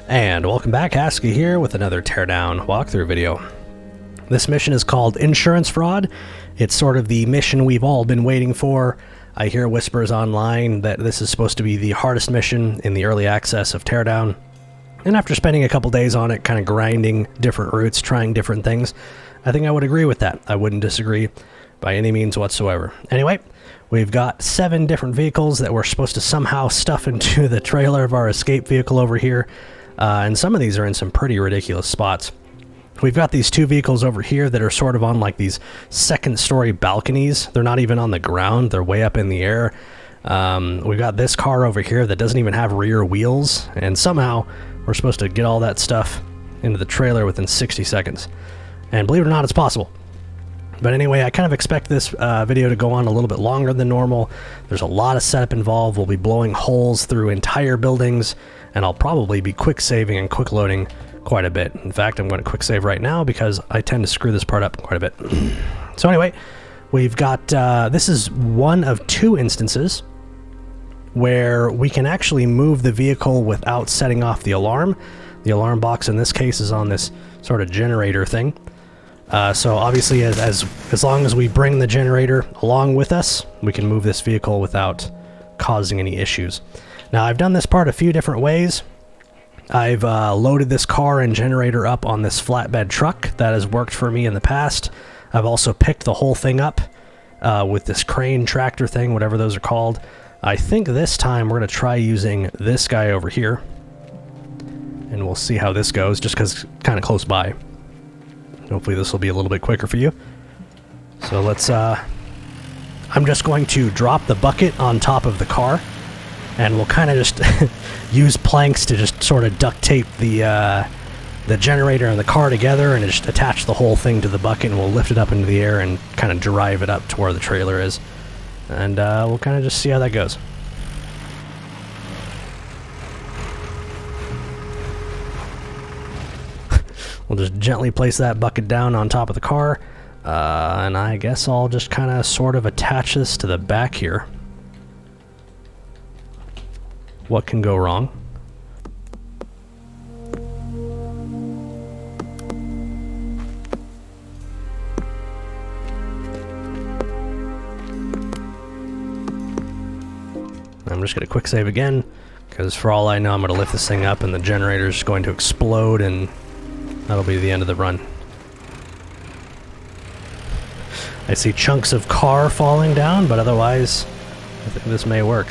And welcome back, Aski here with another Teardown walkthrough video. This mission is called Insurance Fraud. It's sort of the mission we've all been waiting for. I hear whispers online that this is supposed to be the hardest mission in the early access of Teardown. And after spending a couple days on it, kind of grinding different routes, trying different things, I think I would agree with that. I wouldn't disagree by any means whatsoever. Anyway, we've got 7 different vehicles that we're supposed to somehow stuff into the trailer of our escape vehicle over here. And some of these are in some pretty ridiculous spots. We've got these 2 vehicles over here that are sort of on like these second-story balconies. They're not even on the ground. They're way up in the air. We've got this car over here that doesn't even have rear wheels. And somehow we're supposed to get all that stuff into the trailer within 60 seconds. And believe it or not, it's possible. But anyway, I kind of expect this video to go on a little bit longer than normal. There's a lot of setup involved. We'll be blowing holes through entire buildings, and I'll probably be quick saving and quick loading quite a bit. In fact, I'm going to quick save right now because I tend to screw this part up quite a bit. So anyway, we've got, this is one of 2 instances where we can actually move the vehicle without setting off the alarm. The alarm box in this case is on this sort of generator thing. So obviously as long as we bring the generator along with us, we can move this vehicle without causing any issues. Now I've done this part a few different ways. I've loaded this car and generator up on this flatbed truck. That has worked for me in the past. I've also picked the whole thing up with this crane tractor thing, whatever those are called. I think this time we're going to try using this guy over here. And we'll see how this goes, just because it's kind of close by. Hopefully this will be a little bit quicker for you. So let's, I'm just going to drop the bucket on top of the car, and we'll kind of just use planks to just sort of duct tape the generator and the car together and just attach the whole thing to the bucket, and we'll lift it up into the air and kind of drive it up to where the trailer is. And we'll kind of just see how that goes. We'll just gently place that bucket down on top of the car, and I guess I'll just kind of sort of attach this to the back here. What can go wrong? I'm just going to quick save again, because for all I know I'm going to lift this thing up and the generator's going to explode and that'll be the end of the run. I see chunks of car falling down, but otherwise, I think this may work.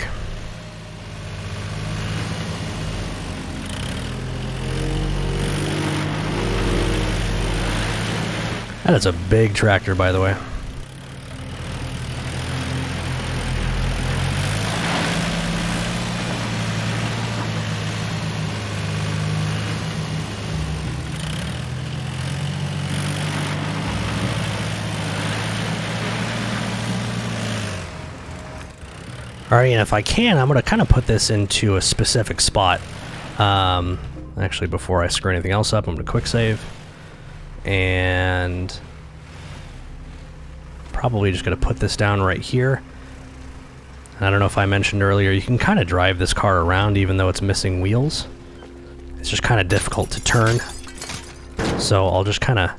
That is a big tractor, by the way. Alright, and if I can, I'm going to kind of put this into a specific spot. Actually, before I screw anything else up, I'm going to quick save. And probably just going to put this down right here. I don't know if I mentioned earlier, you can kind of drive this car around even though it's missing wheels. It's just kind of difficult to turn. So I'll just kind of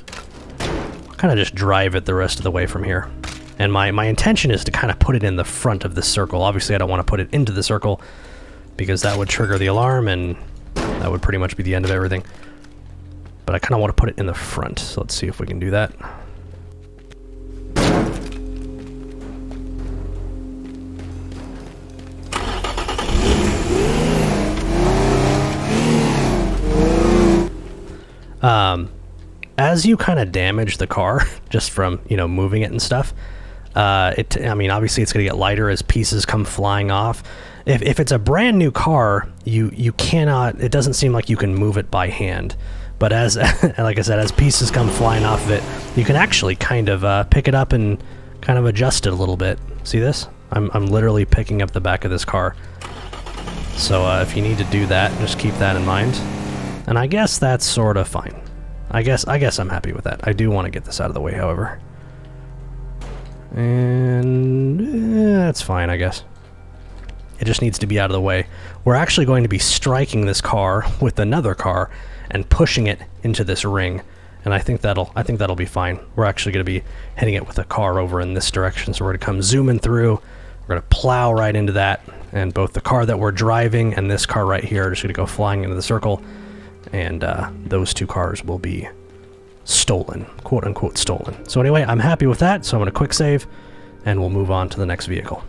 just drive it the rest of the way from here. And my intention is to kind of put it in the front of the circle. Obviously, I don't want to put it into the circle because that would trigger the alarm and that would pretty much be the end of everything. But I kind of want to put it in the front. So let's see if we can do that. As you kind of damage the car, just from, you know, moving it and stuff, I mean, obviously it's going to get lighter as pieces come flying off. If it's a brand new car, you cannot, it doesn't seem like you can move it by hand. But as, like I said, as pieces come flying off of it, you can actually kind of pick it up and kind of adjust it a little bit. See this? I'm literally picking up the back of this car. So if you need to do that, just keep that in mind. And I guess that's sort of fine. I guess I'm happy with that. I do want to get this out of the way, however. And that's fine, I guess. It just needs to be out of the way. We're actually going to be striking this car with another car and pushing it into this ring. And I think that'll be fine. We're actually going to be hitting it with a car over in this direction. So we're going to come zooming through. We're going to plow right into that. And both the car that we're driving and this car right here are just going to go flying into the circle. And those two cars will be stolen, quote unquote stolen. So anyway, I'm happy with that. So I'm going to quick save and we'll move on to the next vehicle.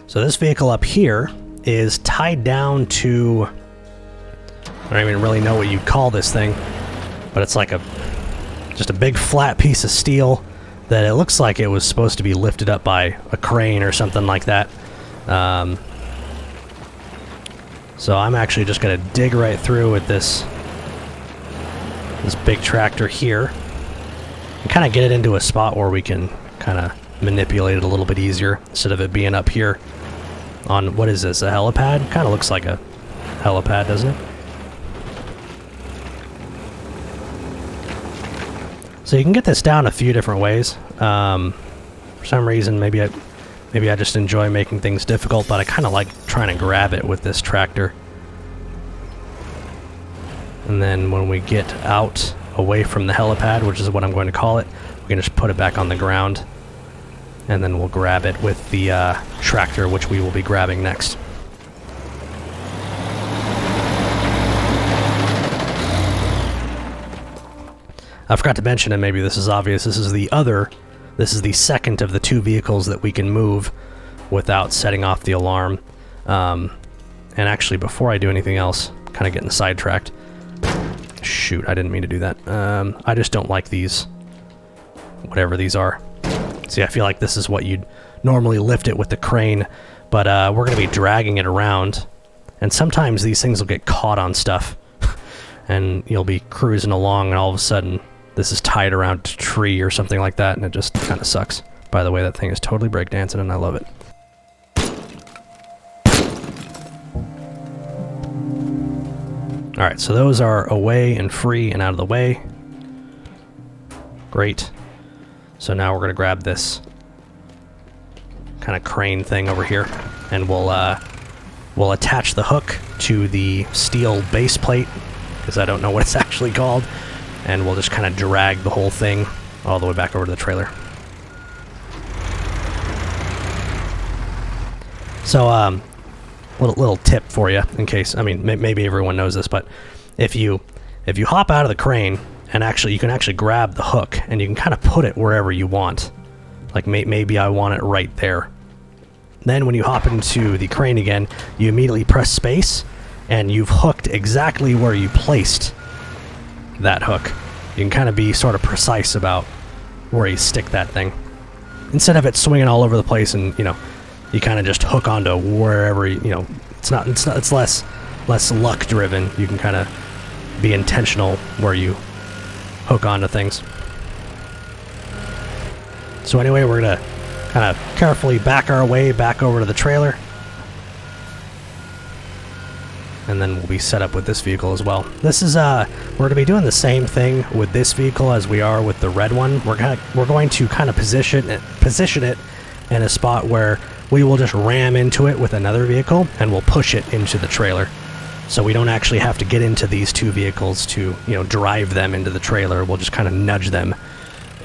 So this vehicle up here is tied down to, I don't even really know what you'd call this thing, but it's like just a big flat piece of steel that it looks like it was supposed to be lifted up by a crane or something like that. So I'm actually just going to dig right through with this big tractor here and kind of get it into a spot where we can kind of manipulate it a little bit easier instead of it being up here on, what is this, a helipad? Kind of looks like a helipad, doesn't it? So you can get this down a few different ways. For some reason, maybe I just enjoy making things difficult, but I kind of like trying to grab it with this tractor. And then when we get out away from the helipad, which is what I'm going to call it, we can just put it back on the ground. And then we'll grab it with the tractor, which we will be grabbing next. I forgot to mention, and maybe this is obvious, this is the second of the two vehicles that we can move without setting off the alarm. And actually, before I do anything else, kind of getting sidetracked. Shoot, I didn't mean to do that. I just don't like these, whatever these are. See, I feel like this is what you'd normally lift it with the crane, but we're going to be dragging it around, and sometimes these things will get caught on stuff, and you'll be cruising along, and all of a sudden, this is tied around a tree or something like that, and it just kind of sucks. By the way, that thing is totally breakdancing, and I love it. Alright, so those are away and free and out of the way. Great. So now we're going to grab this kind of crane thing over here, and we'll attach the hook to the steel base plate, because I don't know what it's actually called, and we'll just kind of drag the whole thing all the way back over to the trailer. So, little tip for you, in case, I mean, maybe everyone knows this, but if you hop out of the crane, and you can actually grab the hook, and you can kind of put it wherever you want. Like, maybe I want it right there. Then when you hop into the crane again, you immediately press space, and you've hooked exactly where you placed that hook. You can kind of be sort of precise about where you stick that thing. Instead of it swinging all over the place and, you kind of just hook onto wherever, it's less luck driven. You can kind of be intentional where you hook onto things. So anyway, we're gonna kind of carefully back our way back over to the trailer, and then we'll be set up with this vehicle as well. This is we're gonna be doing the same thing with this vehicle as we are with the red one. We're going to kind of position it in a spot where we will just ram into it with another vehicle, and we'll push it into the trailer. So we don't actually have to get into these two vehicles to, drive them into the trailer. We'll just kind of nudge them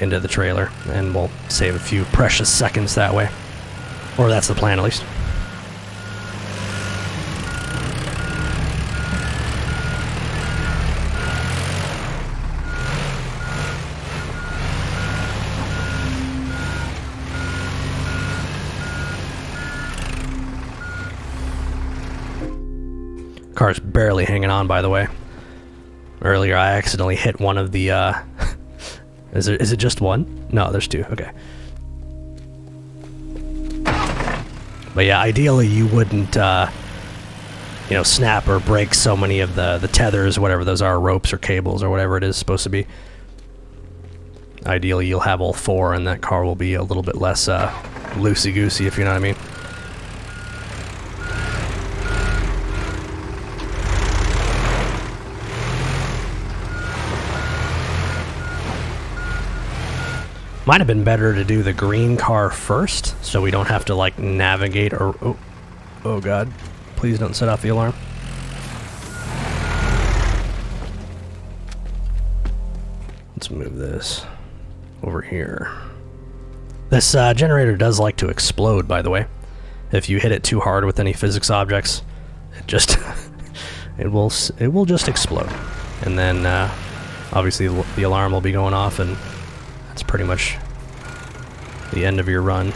into the trailer, and we'll save a few precious seconds that way. Or that's the plan, at least. Car's barely hanging on, by the way. Earlier I accidentally hit one of the is it just one? No, there's two. Okay. But yeah, ideally you wouldn't snap or break so many of the tethers, whatever those are, ropes or cables or whatever it is supposed to be. ideally you'll have all 4, and that car will be a little bit less loosey-goosey, if you know what I mean. Might have been better to do the green car first, so we don't have to, like, navigate or... Oh god. Please don't set off the alarm. Let's move this over here. This generator does like to explode, by the way. If you hit it too hard with any physics objects, it just... it will just explode. And then, obviously, the alarm will be going off, and... that's pretty much the end of your run.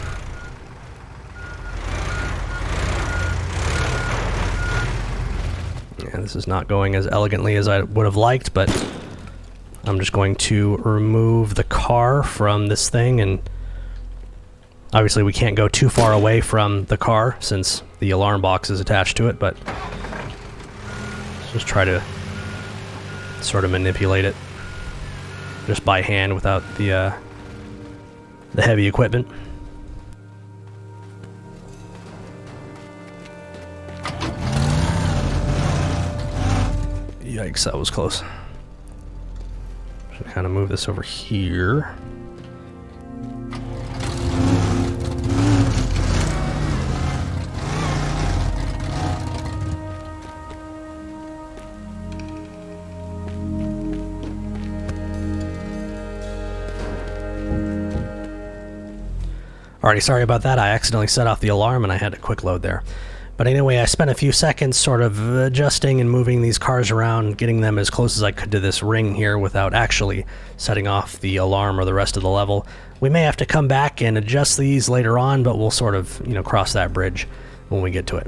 Yeah, this is not going as elegantly as I would have liked, but I'm just going to remove the car from this thing, and obviously we can't go too far away from the car since the alarm box is attached to it, but let's just try to sort of manipulate it just by hand without the heavy equipment. Yikes, that was close. Should kind of move this over here. Alrighty, sorry about that. I accidentally set off the alarm and I had a quick load there. But anyway, I spent a few seconds sort of adjusting and moving these cars around, getting them as close as I could to this ring here without actually setting off the alarm or the rest of the level. We may have to come back and adjust these later on, but we'll sort of, you know, cross that bridge when we get to it.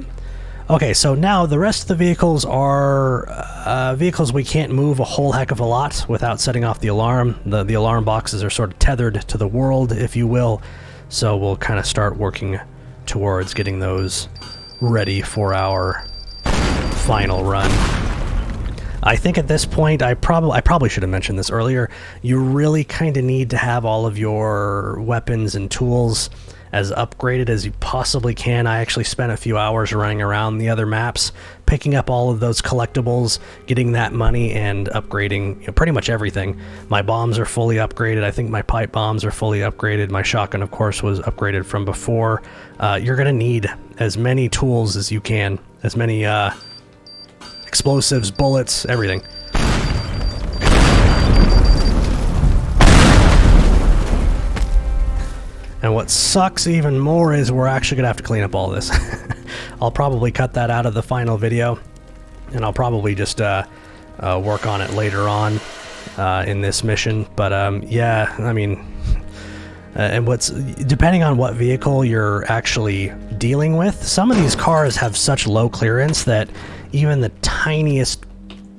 Okay, so now the rest of the vehicles are vehicles we can't move a whole heck of a lot without setting off the alarm. The alarm boxes are sort of tethered to the world, if you will. So we'll kind of start working towards getting those ready for our final run. I think at this point, I probably should have mentioned this earlier, you really kind of need to have all of your weapons and tools as upgraded as you possibly can. I actually spent a few hours running around the other maps, picking up all of those collectibles, getting that money, and upgrading, you know, pretty much everything. My bombs are fully upgraded. I think my pipe bombs are fully upgraded. My shotgun, of course, was upgraded from before. You're going to need as many tools as you can, as many explosives, bullets, everything. And what sucks even more is we're actually going to have to clean up all this. I'll probably cut that out of the final video, and I'll probably just work on it later on in this mission. But yeah, I mean, and depending on what vehicle you're actually dealing with, some of these cars have such low clearance that even the tiniest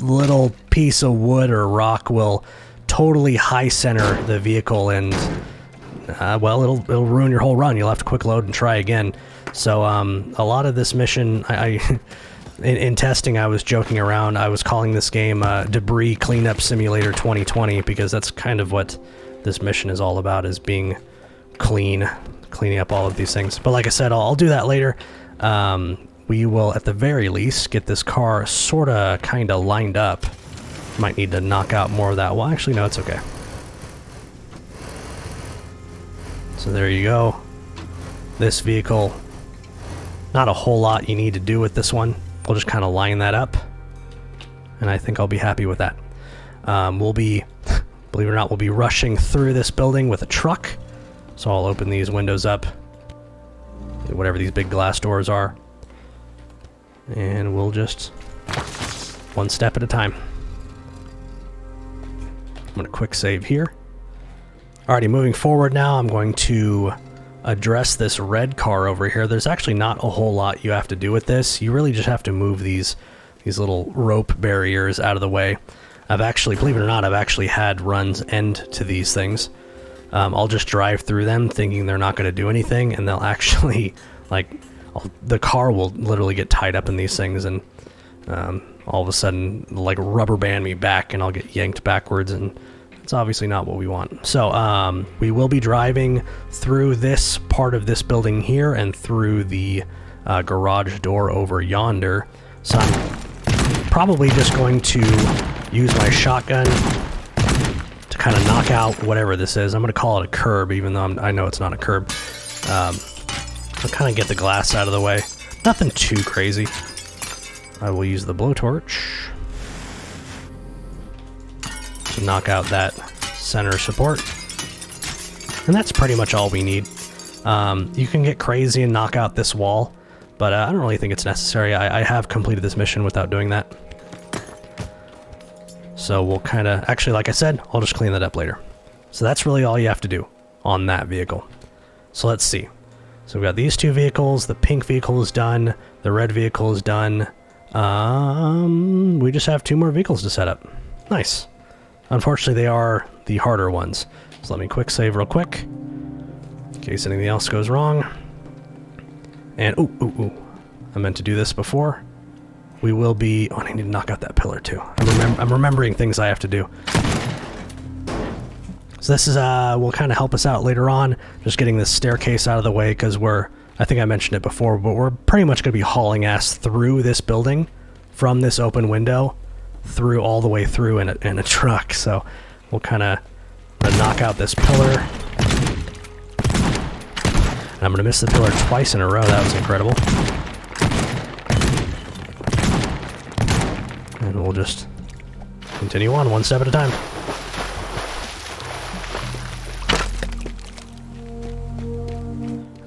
little piece of wood or rock will totally high center the vehicle, and well, it'll ruin your whole run. You'll have to quick load and try again. So a lot of this mission, in testing, I was joking around. I was calling this game Debris Cleanup Simulator 2020 because that's kind of what this mission is all about, is being cleaning up all of these things. But like I said, I'll do that later. We will, at the very least, get this car sort of kind of lined up. Might need to knock out more of that. Well, actually, no, it's okay. So there you go. This vehicle, not a whole lot you need to do with this one. We'll just kind of line that up, and I think I'll be happy with that. We'll be, believe it or not, we'll be rushing through this building with a truck. So I'll open these windows up, whatever these big glass doors are, and we'll just one step at a time. I'm going to quick save here. Alrighty, moving forward now, I'm going to address this red car over here. There's actually not a whole lot you have to do with this. You really just have to move these little rope barriers out of the way. I've actually, believe it or not, I've actually had runs end to these things. I'll just drive through them thinking they're not going to do anything, and they'll actually, like, the car will literally get tied up in these things, and all of a sudden, like, rubber band me back, and I'll get yanked backwards, and It's obviously not what we want. So we will be driving through this part of this building here and through the garage door over yonder. So I'm probably just going to use my shotgun to kind of knock out whatever this is. I'm going to call it a curb, even though I know it's not a curb. I'll kind of get the glass out of the way. Nothing too crazy. I will use the blowtorch to knock out that center support. And that's pretty much all we need. You can get crazy and knock out this wall, but I don't really think it's necessary. I have completed this mission without doing that. So we'll kind of... Actually, like I said, I'll just clean that up later. So that's really all you have to do on that vehicle. So let's see. So we've got these two vehicles. The pink vehicle is done. The red vehicle is done. We just have 2 more vehicles to set up. Nice. Unfortunately, they are the harder ones. So let me quick save real quick, in case anything else goes wrong. And, ooh. I meant to do this before. We will be... Oh, I need to knock out that pillar, too. I'm remembering things I have to do. So this is, will kind of help us out later on, just getting this staircase out of the way, because I think I mentioned it before, but we're pretty much going to be hauling ass through this building from this open window through all the way through in a truck. So we'll kind of knock out this pillar. And I'm going to miss the pillar twice in a row. That was incredible. And we'll just continue on one step at a time.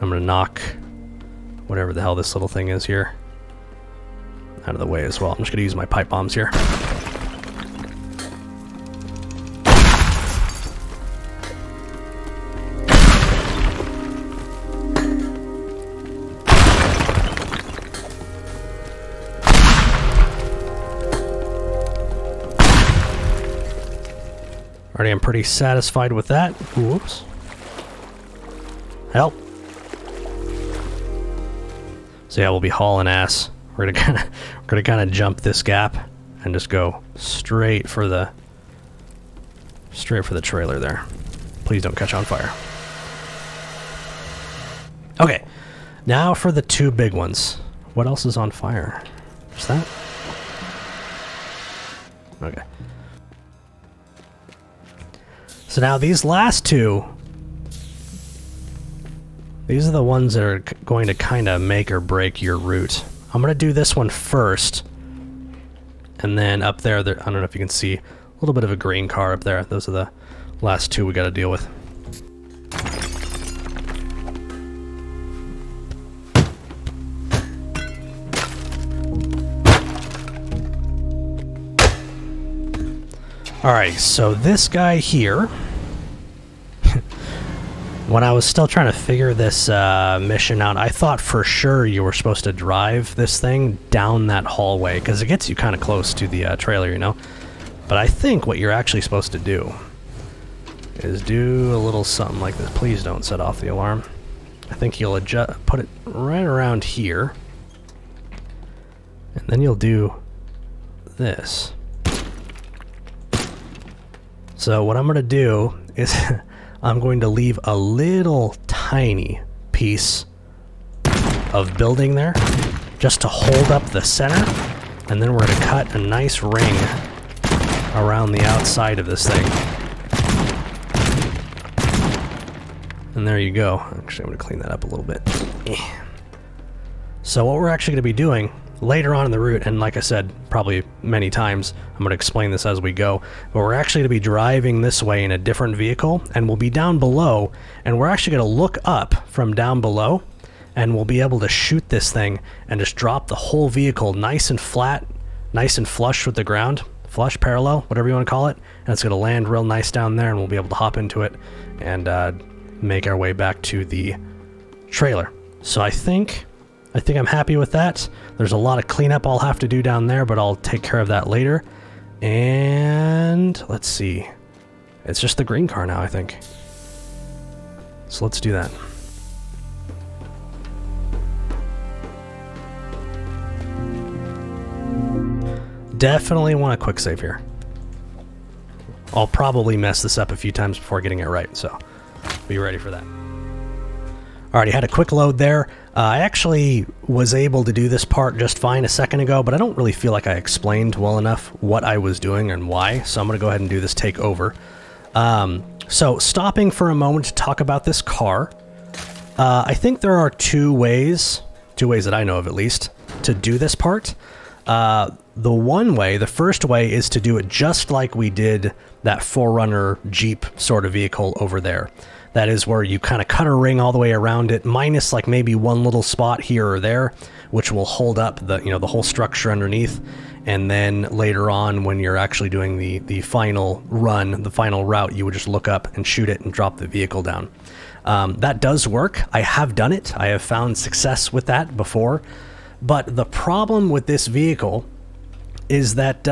I'm going to knock whatever the hell this little thing is here out of the way as well. I'm just going to use my pipe bombs here. Already, I'm pretty satisfied with that. Ooh, whoops. Help. So yeah, we'll be hauling ass. We're gonna kind of jump this gap and just go straight for the trailer there. Please don't catch on fire. Okay, now for the 2 big ones. What else is on fire? Is that? Okay. So now these last 2, these are the ones that are going to kind of make or break your route. I'm going to do this one first. And then up there, I don't know if you can see a little bit of a green car up there. Those are the last 2 we got to deal with. Alright, so this guy here... When I was still trying to figure this mission out, I thought for sure you were supposed to drive this thing down that hallway, because it gets you kind of close to the trailer, you know? But I think what you're actually supposed to do is do a little something like this. Please don't set off the alarm. I think you'll put it right around here, and then you'll do this. So what I'm going to do is... I'm going to leave a little tiny piece of building there just to hold up the center, and then we're going to cut a nice ring around the outside of this thing. And there you go. Actually, I'm going to clean that up a little bit. So what we're actually going to be doing later on in the route, and like I said, probably many times, I'm going to explain this as we go, but we're actually going to be driving this way in a different vehicle, and we'll be down below, and we're actually going to look up from down below, and we'll be able to shoot this thing and just drop the whole vehicle nice and flat, nice and flush with the ground, flush, parallel, whatever you want to call it, and it's going to land real nice down there, and we'll be able to hop into it and make our way back to the trailer. So I think I'm happy with that. There's a lot of cleanup I'll have to do down there, but I'll take care of that later. And let's see. It's just the green car now, I think. So let's do that. Definitely want a quick save here. I'll probably mess this up a few times before getting it right, so be ready for that. Alrighty, had a quick load there. I actually was able to do this part just fine a second ago, but I don't really feel like I explained well enough what I was doing and why, so I'm going to go ahead and do this take over. So stopping for a moment to talk about this car, I think there are two ways that I know of at least, to do this part. The first way is to do it just like we did that 4Runner Jeep sort of vehicle over there. That is where you kind of cut a ring all the way around it, minus like maybe one little spot here or there, which will hold up the, the whole structure underneath. And then later on, when you're actually doing the final run, the final route, you would just look up and shoot it and drop the vehicle down. That does work. I have done it. I have found success with that before. But the problem with this vehicle is that,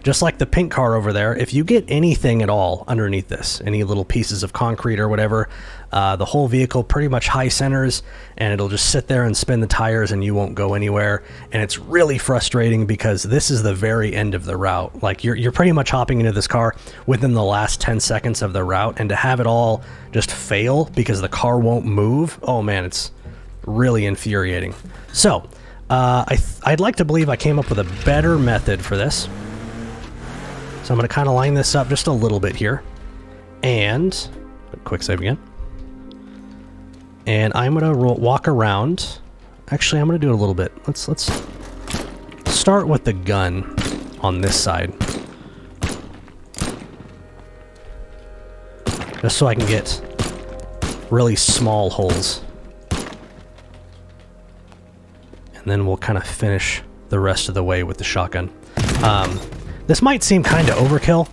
just like the pink car over there, if you get anything at all underneath this, any little pieces of concrete or whatever, the whole vehicle pretty much high centers, and it'll just sit there and spin the tires and you won't go anywhere. And it's really frustrating because this is the very end of the route. Like, you're pretty much hopping into this car within the last 10 seconds of the route, and to have it all just fail because the car won't move, oh man, it's really infuriating. So, I'd like to believe I came up with a better method for this. So I'm going to kind of line this up just a little bit here. And, quick save again. And I'm going to walk around. Actually, I'm going to do it a little bit. Let's start with the gun on this side. Just so I can get really small holes. And then we'll kind of finish the rest of the way with the shotgun. This might seem kind of overkill.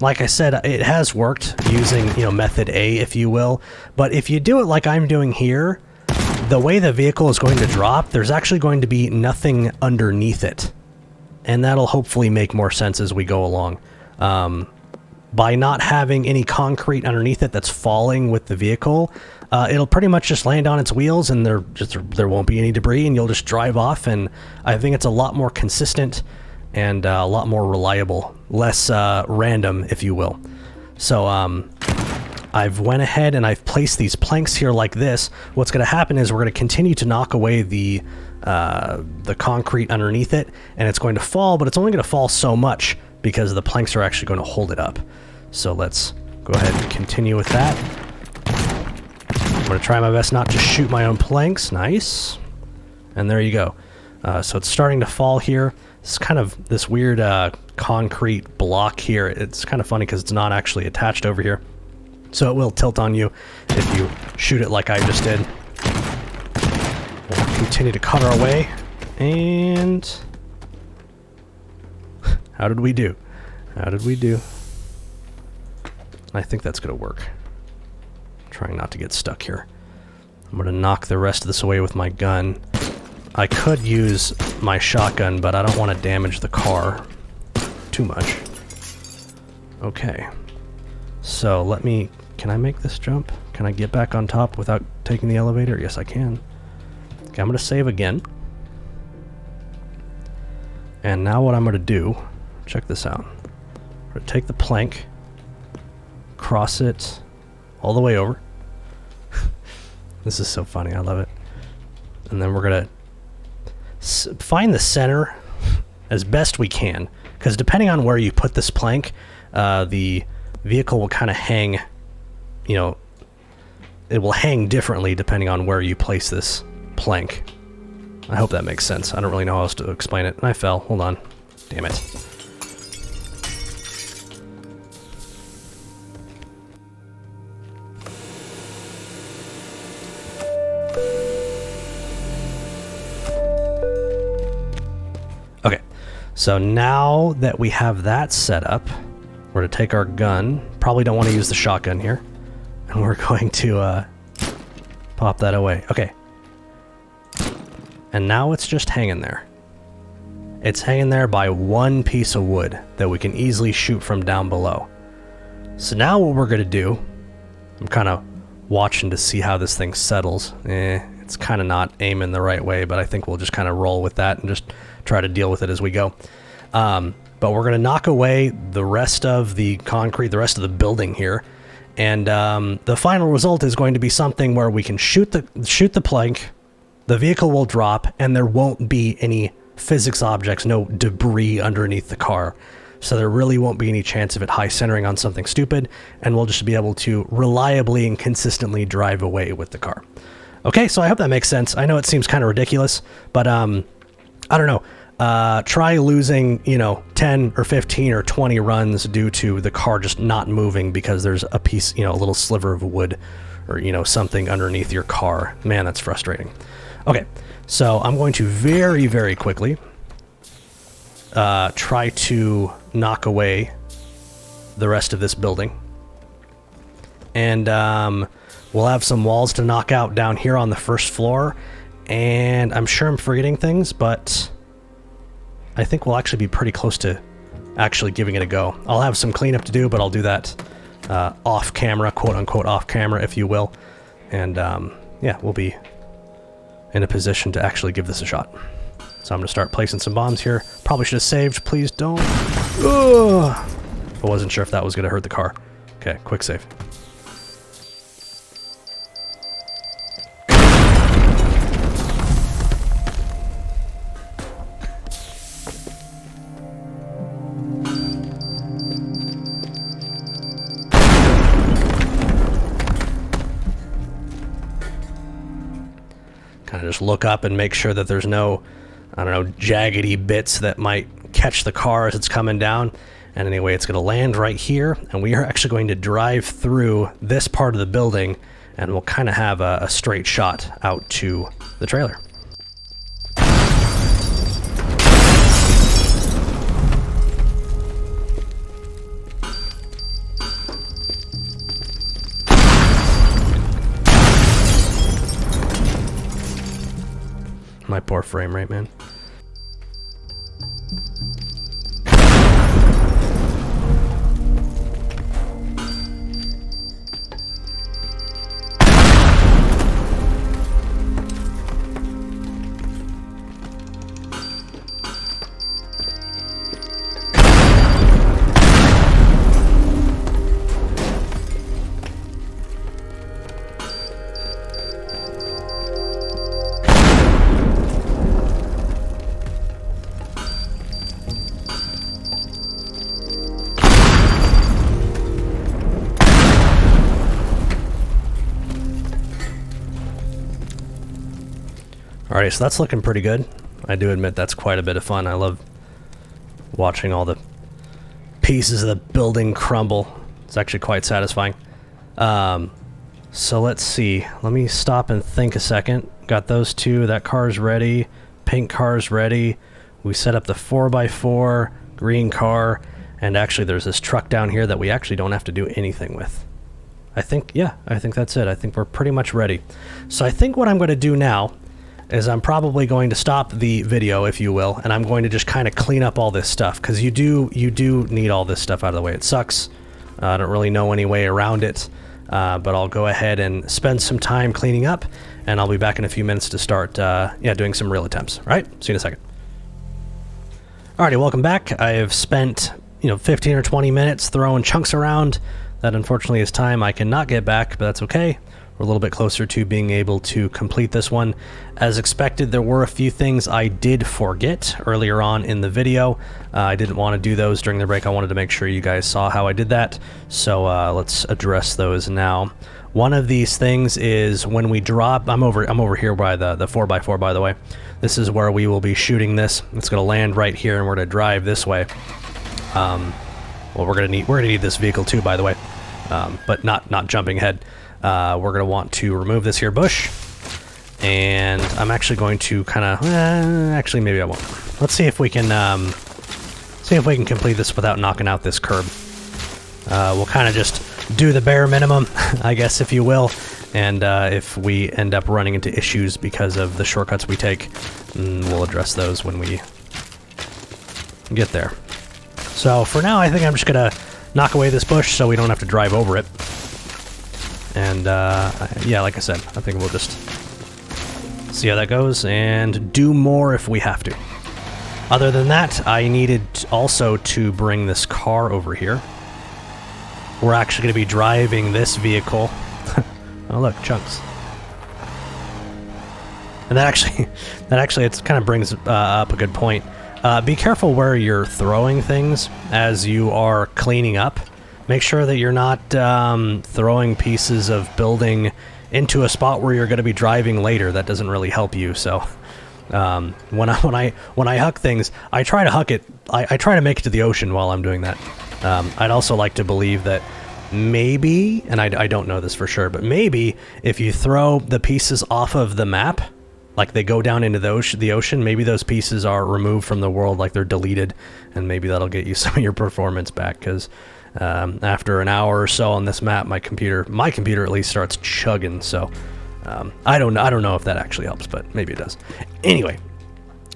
Like I said, it has worked using, method A, if you will. But if you do it like I'm doing here, the way the vehicle is going to drop, there's actually going to be nothing underneath it. And that'll hopefully make more sense as we go along. By not having any concrete underneath it that's falling with the vehicle, it'll pretty much just land on its wheels, and there won't be any debris, and you'll just drive off. And I think it's a lot more consistent and a lot more reliable, less random, if you will. So I've went ahead and I've placed these planks here like this. What's going to happen is we're going to continue to knock away the concrete underneath it, and it's going to fall, but it's only going to fall so much because the planks are actually going to hold it up. So let's go ahead and continue with that. I'm going to try my best not to shoot my own planks. Nice. And there you go. So it's starting to fall here. It's kind of this weird concrete block here. It's kind of funny because it's not actually attached over here. So it will tilt on you if you shoot it like I just did. We'll continue to cut our way. And how did we do? How did we do? I think that's going to work. Trying not to get stuck here. I'm going to knock the rest of this away with my gun. I could use my shotgun, but I don't want to damage the car too much. Okay. So can I make this jump? Can I get back on top without taking the elevator? Yes, I can. Okay, I'm going to save again. And now what I'm going to do, check this out. I'm going to take the plank, cross it all the way over. This is so funny, I love it. And then we're going to find the center as best we can, because depending on where you put this plank, the vehicle will kind of hang, it will hang differently depending on where you place this plank. I hope that makes sense. I don't really know how else to explain it. And I fell. Hold on. Damn it. Okay. So now that we have that set up, we're going to take our gun. Probably don't want to use the shotgun here. And we're going to pop that away. Okay. And now it's just hanging there. It's hanging there by one piece of wood that we can easily shoot from down below. So now what we're going to do, I'm kind of watching to see how this thing settles. It's kind of not aiming the right way, but I think we'll just kind of roll with that and just try to deal with it as we go. but we're going to knock away the rest of the concrete, the rest of the building here. And the final result is going to be something where we can shoot the plank, the vehicle will drop, and there won't be any physics objects, no debris underneath the car. So there really won't be any chance of it high centering on something stupid, and we'll just be able to reliably and consistently drive away with the car. Okay, so I hope that makes sense. I know it seems kind of ridiculous, but I don't know. Try losing, 10 or 15 or 20 runs due to the car just not moving because there's a piece, a little sliver of wood or, something underneath your car. Man, that's frustrating. Okay, so I'm going to very, very quickly try to knock away the rest of this building. And we'll have some walls to knock out down here on the first floor. And I'm sure I'm forgetting things, but I think we'll actually be pretty close to actually giving it a go. I'll have some cleanup to do, but I'll do that off camera, quote unquote off camera, if you will. And yeah, we'll be in a position to actually give this a shot. So I'm going to start placing some bombs here. Probably should have saved. Please don't. Ugh. I wasn't sure if that was going to hurt the car. Okay, quick save. Kind of just look up and make sure that there's no, I don't know, jaggedy bits that might catch the car as it's coming down. And anyway, it's going to land right here, and we are actually going to drive through this part of the building, and we'll kind of have a straight shot out to the trailer. My poor frame rate, man. Alright, so that's looking pretty good. I do admit that's quite a bit of fun. I love watching all the pieces of the building crumble. It's actually quite satisfying. So let's see. Let me stop and think a second. Got those two. That car's ready. Pink car's ready. We set up the 4x4 green car. And actually there's this truck down here that we actually don't have to do anything with. I think that's it. I think we're pretty much ready. So I think what I'm going to do now is I'm probably going to stop the video, if you will, and I'm going to just kind of clean up all this stuff, because you do need all this stuff out of the way. It sucks. I don't really know any way around it, but I'll go ahead and spend some time cleaning up, and I'll be back in a few minutes to start doing some real attempts. All right? See you in a second. Alrighty, welcome back. I have spent 15 or 20 minutes throwing chunks around. That unfortunately is time I cannot get back, but that's okay. We're a little bit closer to being able to complete this one. As expected, there were a few things I did forget earlier on in the video. I didn't want to do those during the break. I wanted to make sure you guys saw how I did that. So let's address those now. One of these things is when we drop, I'm over here by the 4x4, by the way. This is where we will be shooting this. It's going to land right here, and we're going to drive this way. Well, we're going to need this vehicle too, by the way, but not jumping ahead. We're going to want to remove this here bush, and I'm actually going to kind of, actually maybe I won't. Let's see if we can complete this without knocking out this curb. We'll kind of just do the bare minimum, I guess, if you will, and if we end up running into issues because of the shortcuts we take, we'll address those when we get there. So for now, I think I'm just going to knock away this bush so we don't have to drive over it. And, yeah, like I said, I think we'll just see how that goes and do more if we have to. Other than that, I needed also to bring this car over here. We're actually going to be driving this vehicle. Oh look, chunks. And that actually, it kind of brings up a good point. Be careful where you're throwing things as you are cleaning up. Make sure that you're not throwing pieces of building into a spot where you're going to be driving later. That doesn't really help you. So when I huck things, I try to huck it. I try to make it to the ocean while I'm doing that. I'd also like to believe that maybe, and I don't know this for sure, but maybe if you throw the pieces off of the map, like they go down into the ocean, maybe those pieces are removed from the world, like they're deleted, and maybe that'll get you some of your performance back, because after an hour or so on this map, my computer at least starts chugging, so I don't know if that actually helps, but maybe it does. Anyway,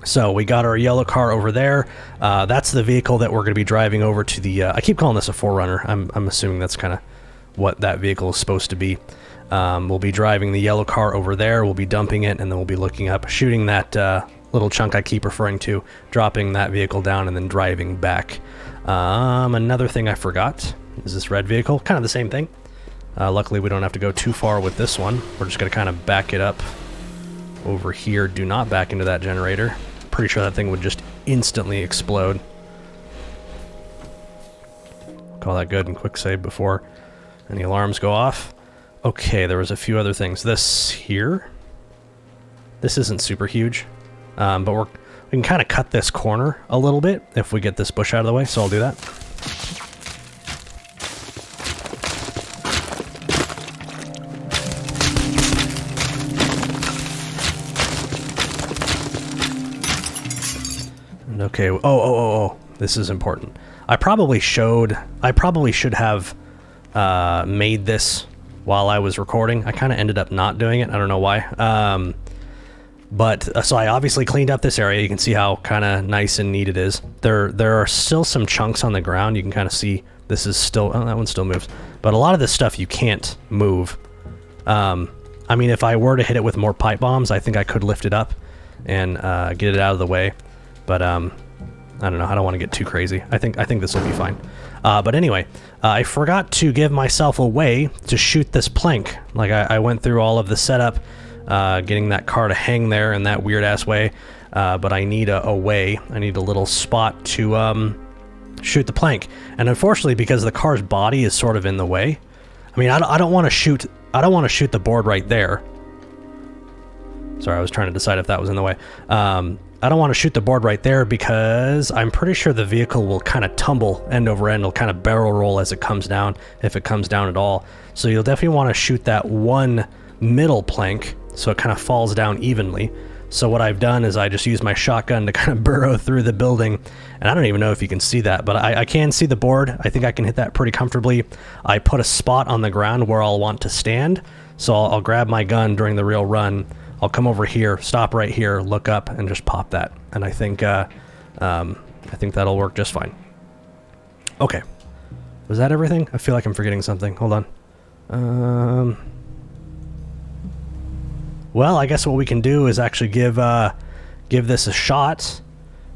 so we got our yellow car over there. That's the vehicle that we're going to be driving over to the... I keep calling this a 4Runner. I'm assuming that's kind of what that vehicle is supposed to be. We'll be driving the yellow car over there. We'll be dumping it, and then we'll be looking up, shooting that little chunk I keep referring to, dropping that vehicle down, and then driving back. Another thing I forgot is this red vehicle. Kind of the same thing. Luckily, we don't have to go too far with this one. We're just going to kind of back it up over here. Do not back into that generator. Pretty sure that thing would just instantly explode. Call that good and quick save before any alarms go off. Okay, there was a few other things. This here, this isn't super huge, but we can kind of cut this corner a little bit if we get this bush out of the way, so I'll do that. And okay, oh, this is important. I probably should have made this while I was recording. I kind of ended up not doing it. I don't know why. So I obviously cleaned up this area. You can see how kind of nice and neat it is. There are still some chunks on the ground. You can kind of see this is still... Oh, that one still moves. But a lot of this stuff you can't move. I mean, if I were to hit it with more pipe bombs, I think I could lift it up and get it out of the way. But I don't know. I don't want to get too crazy. I think this will be fine. But anyway, I forgot to give myself a way to shoot this plank. Like, I went through all of the setup, getting that car to hang there in that weird-ass way, but I need a way. I need a little spot to shoot the plank. And unfortunately, because the car's body is sort of in the way, I mean, I don't want to shoot the board right there. Sorry, I was trying to decide if that was in the way. I don't want to shoot the board right there because I'm pretty sure the vehicle will kind of tumble end over end. It'll kind of barrel roll as it comes down, if it comes down at all. So you'll definitely want to shoot that one middle plank so it kind of falls down evenly. So what I've done is I just use my shotgun to kind of burrow through the building. And I don't even know if you can see that, but I can see the board. I think I can hit that pretty comfortably. I put a spot on the ground where I'll want to stand. So I'll grab my gun during the real run. I'll come over here, stop right here, look up, and just pop that. And I think that'll work just fine. Okay. Was that everything? I feel like I'm forgetting something. Hold on. Well, I guess what we can do is actually give this a shot.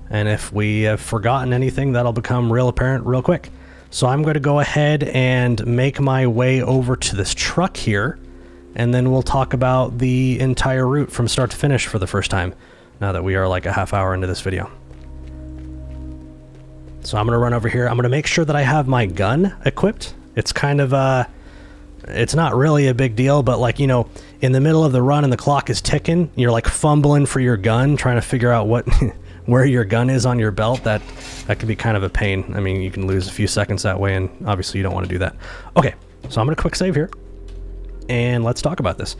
And if we have forgotten anything, that'll become real apparent real quick. So I'm going to go ahead and make my way over to this truck here. And then we'll talk about the entire route from start to finish for the first time, now that we are like a half hour into this video. So I'm going to run over here. I'm going to make sure that I have my gun equipped. It's kind of, it's not really a big deal, but like, you know, in the middle of the run and the clock is ticking, you're like fumbling for your gun, trying to figure out what, where your gun is on your belt. That could be kind of a pain. I mean, you can lose a few seconds that way, and obviously you don't want to do that. Okay, so I'm going to quick save here. And let's talk about this.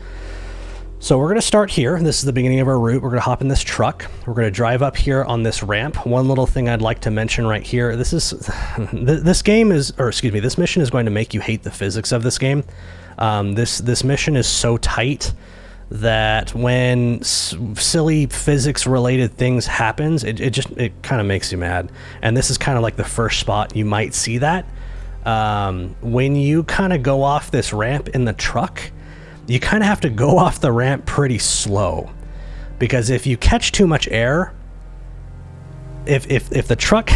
So we're going to start here. This is the beginning of our route. We're going to hop in this truck. We're going to drive up here on this ramp. One little thing I'd like to mention right here. This mission is going to make you hate the physics of this game. This mission is so tight that when silly physics related things happens, it kind of makes you mad. And this is kind of like the first spot you might see that. When you kind of go off this ramp in the truck, you kind of have to go off the ramp pretty slow, because if you catch too much air, if the truck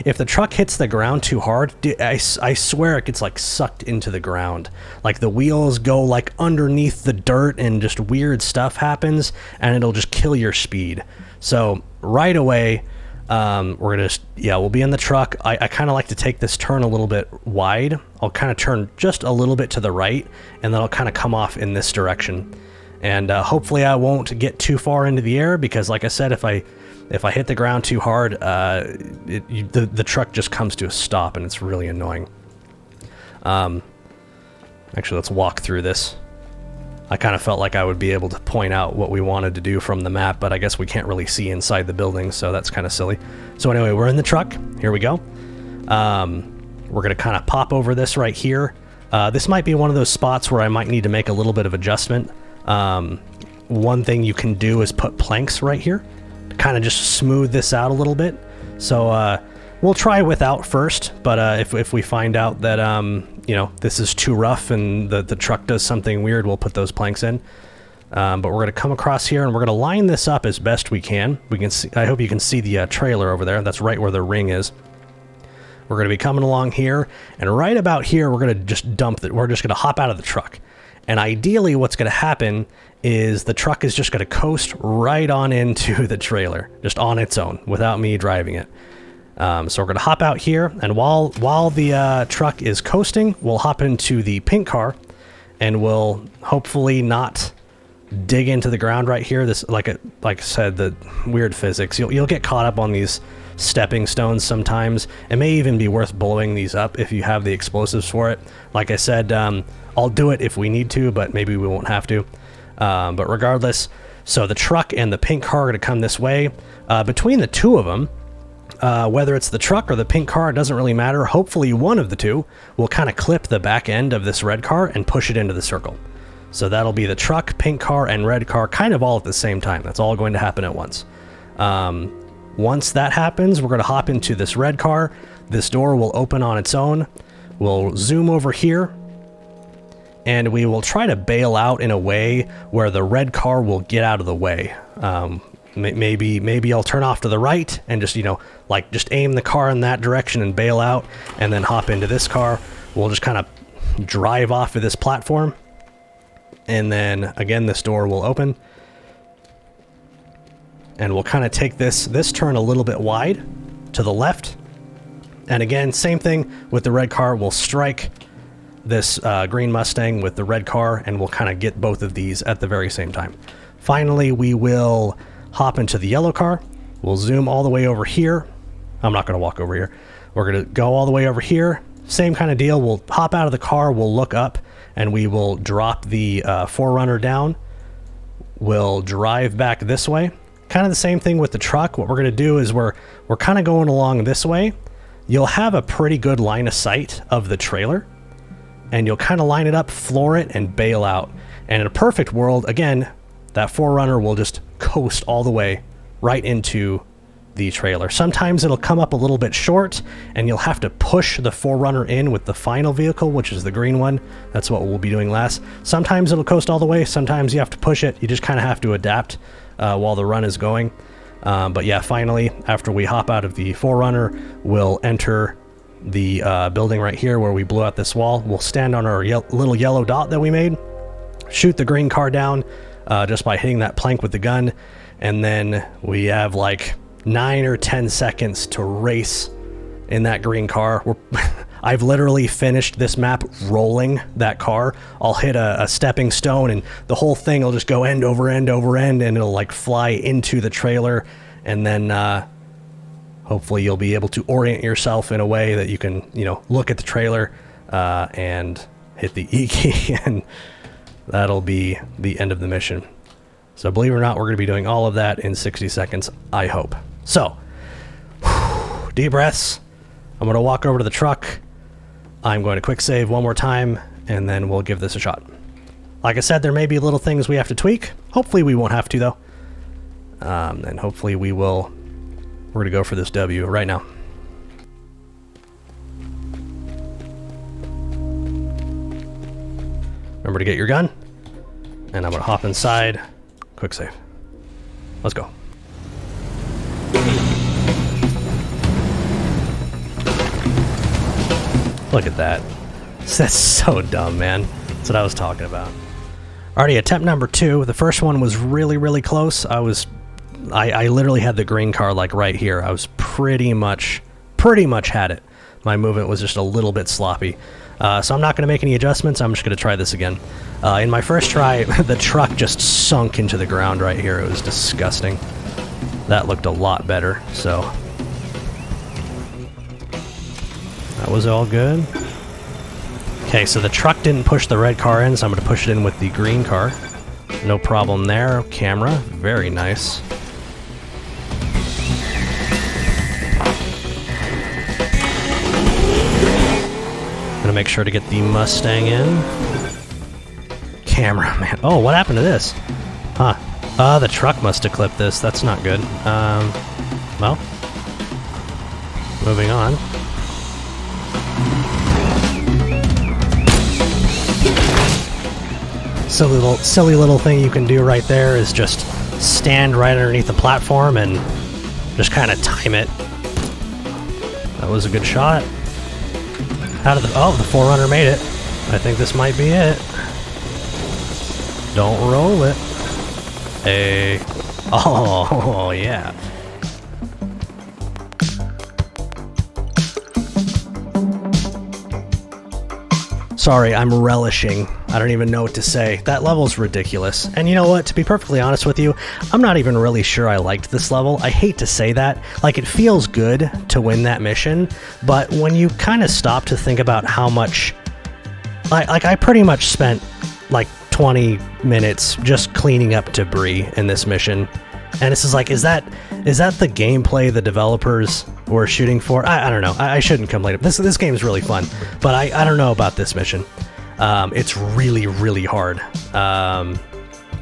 if the truck hits the ground too hard, dude, I swear it gets like sucked into the ground. Like the wheels go like underneath the dirt and just weird stuff happens, and it'll just kill your speed. So right away, we're gonna we'll be in the truck. I kind of like to take this turn a little bit wide. I'll kind of turn just a little bit to the right, and then I'll kind of come off in this direction. And hopefully I won't get too far into the air, because like I said, if I hit the ground too hard, the truck just comes to a stop, and it's really annoying. Actually, let's walk through this. I kind of felt like I would be able to point out what we wanted to do from the map, but I guess we can't really see inside the building, so that's kind of silly. So anyway, we're in the truck. Here we go. We're going to kind of pop over this right here. This might be one of those spots where I might need to make a little bit of adjustment. One thing you can do is put planks right here to kind of just smooth this out a little bit. So we'll try without first, but if we find out that you know, this is too rough and the truck does something weird, we'll put those planks in. But we're going to come across here, and we're going to line this up as best we can. We can see, I hope you can see the trailer over there. That's right where the ring is. We're going to be coming along here, and right about here, we're going to just we're just going to hop out of the truck. And ideally, what's going to happen is the truck is just going to coast right on into the trailer, just on its own, without me driving it. So we're going to hop out here, and while the truck is coasting, we'll hop into the pink car, and we'll hopefully not dig into the ground right here. This, like I said, the weird physics. You'll get caught up on these stepping stones sometimes. It may even be worth blowing these up if you have the explosives for it. Like I said, I'll do it if we need to, but maybe we won't have to. But regardless, so the truck and the pink car are going to come this way. Between the two of them, whether it's the truck or the pink car, it doesn't really matter. Hopefully one of the two will kind of clip the back end of this red car and push it into the circle. So that'll be the truck, pink car, and red car kind of all at the same time. That's all going to happen at once. Once that happens, we're going to hop into this red car. This door will open on its own. We'll zoom over here, and we will try to bail out in a way where the red car will get out of the way. Maybe I'll turn off to the right and just, you know, like just aim the car in that direction and bail out, and then hop into this car. We'll just kind of drive off of this platform, and then again this door will open, and we'll kind of take this turn a little bit wide to the left, and again same thing with the red car. We'll strike this green Mustang with the red car, and we'll kind of get both of these at the very same time. Finally, we will hop into the yellow car. We'll zoom all the way over here. I'm not going to walk over here. We're going to go all the way over here. Same kind of deal. We'll hop out of the car. We'll look up, and we will drop the 4Runner down. We'll drive back this way. Kind of the same thing with the truck. What we're going to do is we're kind of going along this way. You'll have a pretty good line of sight of the trailer, and you'll kind of line it up, floor it, and bail out. And in a perfect world, again, that 4Runner will just coast all the way right into the trailer. Sometimes it'll come up a little bit short, and you'll have to push the 4Runner in with the final vehicle, which is the green one. That's what we'll be doing last. Sometimes it'll coast all the way. Sometimes you have to push it. You just kind of have to adapt while the run is going. But yeah, finally, after we hop out of the 4Runner, we'll enter the building right here where we blew out this wall. We'll stand on our little yellow dot that we made, shoot the green car down just by hitting that plank with the gun, and then we have like 9 or 10 seconds to race in that green car. I've literally finished this map rolling that car. I'll hit a stepping stone, and the whole thing will just go end over end over end, and it'll like fly into the trailer, and then hopefully you'll be able to orient yourself in a way that you can, you know, look at the trailer and hit the E key, and that'll be the end of the mission. So believe it or not, we're going to be doing all of that in 60 seconds, I hope. So, deep breaths. I'm going to walk over to the truck. I'm going to quick save one more time, and then we'll give this a shot. Like I said, there may be little things we have to tweak. Hopefully we won't have to, though. And hopefully we will. We're going to go for this W right now. Remember to get your gun. And I'm going to hop inside. Quick save. Let's go. Look at that. That's so dumb, man. That's what I was talking about. Alrighty, attempt number 2. The first one was really, really close. I literally had the green car like right here. I was pretty much had it. My movement was just a little bit sloppy. So I'm not going to make any adjustments. I'm just going to try this again. In my first try, the truck just sunk into the ground right here. It was disgusting. That looked a lot better, so that was all good. Okay, so the truck didn't push the red car in, so I'm going to push it in with the green car. No problem there. Camera, very nice. Gonna make sure to get the Mustang in. Camera, man. Oh, what happened to this? Huh. The truck must have clipped this. That's not good. Well. Moving on. Silly little thing you can do right there is just stand right underneath the platform and just kind of time it. That was a good shot. How did the 4Runner made it. I think this might be it. Don't roll it. Hey. Oh, yeah. Sorry, I'm relishing. I don't even know what to say. That level's ridiculous. And you know what? To be perfectly honest with you, I'm not even really sure I liked this level. I hate to say that. Like, it feels good to win that mission, but when you kind of stop to think about how much... Like I pretty much spent, like, 20 minutes just cleaning up debris in this mission. And this is like, is that the gameplay the developers were shooting for? I don't know. I shouldn't complain. This game is really fun, but I don't know about this mission. It's really, really hard, and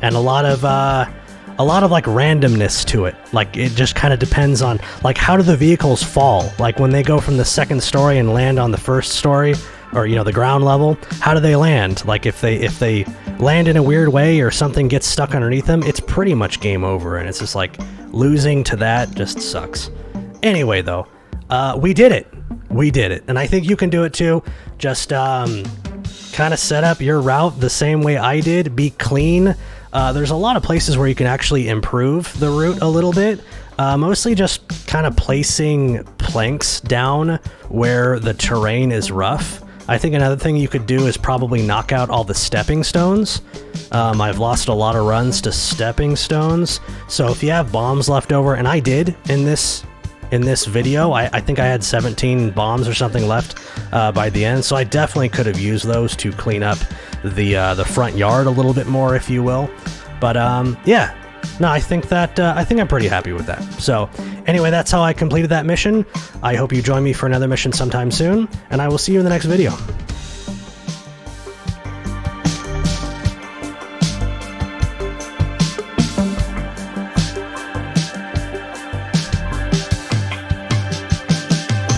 a lot of like randomness to it. Like, it just kind of depends on, like, how do the vehicles fall? Like, when they go from the second story and land on the first story, or, you know, the ground level, how do they land? Like, if they land in a weird way or something gets stuck underneath them, it's pretty much game over, and it's just like, losing to that just sucks. Anyway, though, we did it. We did it, and I think you can do it too. Just kind of set up your route the same way I did. Be clean. There's a lot of places where you can actually improve the route a little bit. Mostly just kind of placing planks down where the terrain is rough. I think another thing you could do is probably knock out all the stepping stones. I've lost a lot of runs to stepping stones, so if you have bombs left over, and I did in this video, I think I had 17 bombs or something left by the end, so I definitely could have used those to clean up the front yard a little bit more, if you will. But yeah. No, I think I'm pretty happy with that. So, anyway, that's how I completed that mission. I hope you join me for another mission sometime soon, and I will see you in the next video.